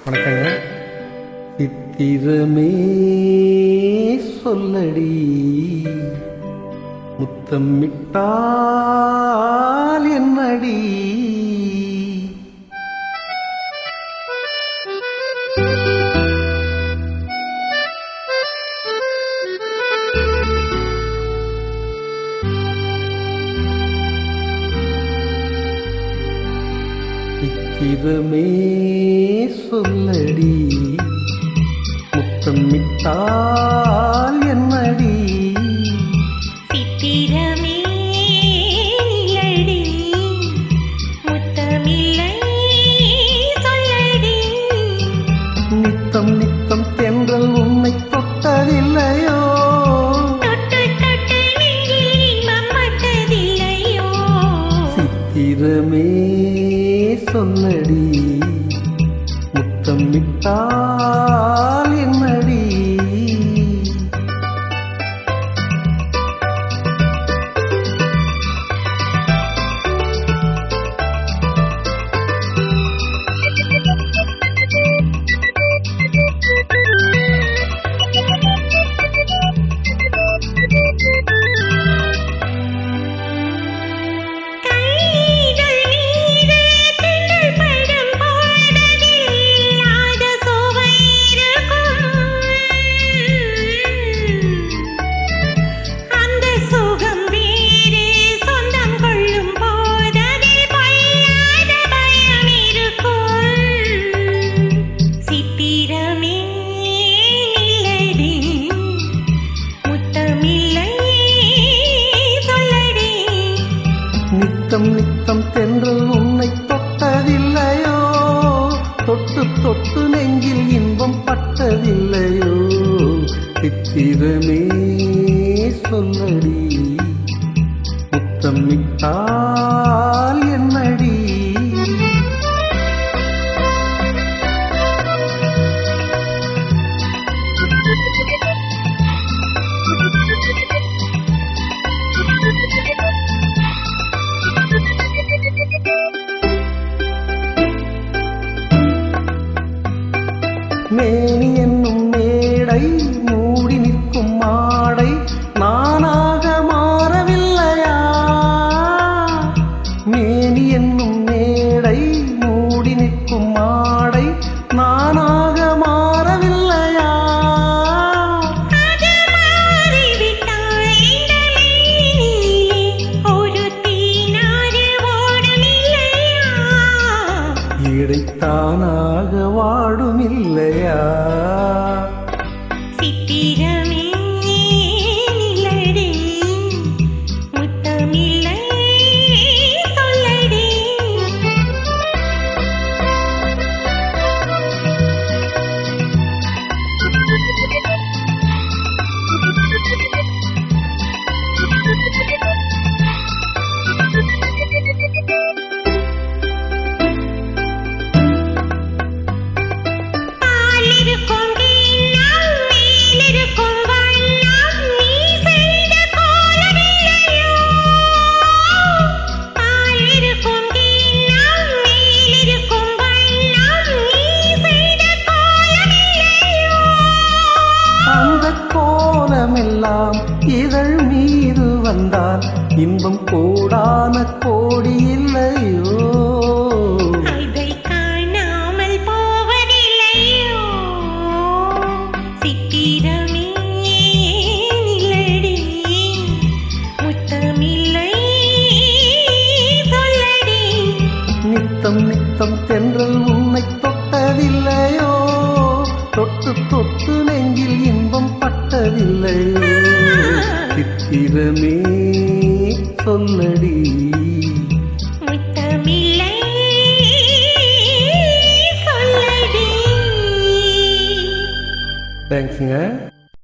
வணக்கங்க. சித்திரமே சொல்லடி, முத்தமிட்டால் என்னடி? சித்திரமே சொல்லடி, முத்தமிட்டால் என்னடி? சித்திரமே இல்லடி, முத்தமில்லை சொல்லடி. நித்தம் நித்தம் தென்றல் உன்னை தொட்டதில்லையோ? தொட்டு தொட்டு நெஞ்சில் இன்பம் பட்டதில்லையோ? சித்திரமே சொல்லடி, முத்தமிட்டால் என்னடி? நித்தம் நித்தம் தென்றல் உன்னை தொட்டதில்லையோ? தொட்டு தொட்டு நெஞ்சில் இன்பம் பட்டதில்லையோ? சித்திரமே சொல்லடி, முத்தமிட்டால் என்னடி? மேனி என்னும் மேடை மூடி நிற்கும் மாடை நானாக மாறவில்லையா? மேனி என்னும் மேடை மூடி நிற்கும் மாடை நானாக மாறவில்லையா? இடைத்தானாக வாடும் இல்லையா? சித்திரமே இல்லடி, முத்தமில்லை சொல்லடி. கோலமெல்லாம் இதழ் மீது வந்தால் இன்பம் கோடான கோடி இல்லையோ? அதை காணாமல் போவதில்லையோ? சித்திரமே இல்லடி, முத்தமில்லை சொல்லடி. நித்தம் நித்தம் தென்றல் உன்னை தொட்டதில்லையோ? தொட்டு தொட்டு நெஞ்சில் இன்பம் பட்டதில்லையோ? சித்திரமே சொல்லடி, முத்தமில்லை சொல்லடி. தேங்க்ஸுங்க.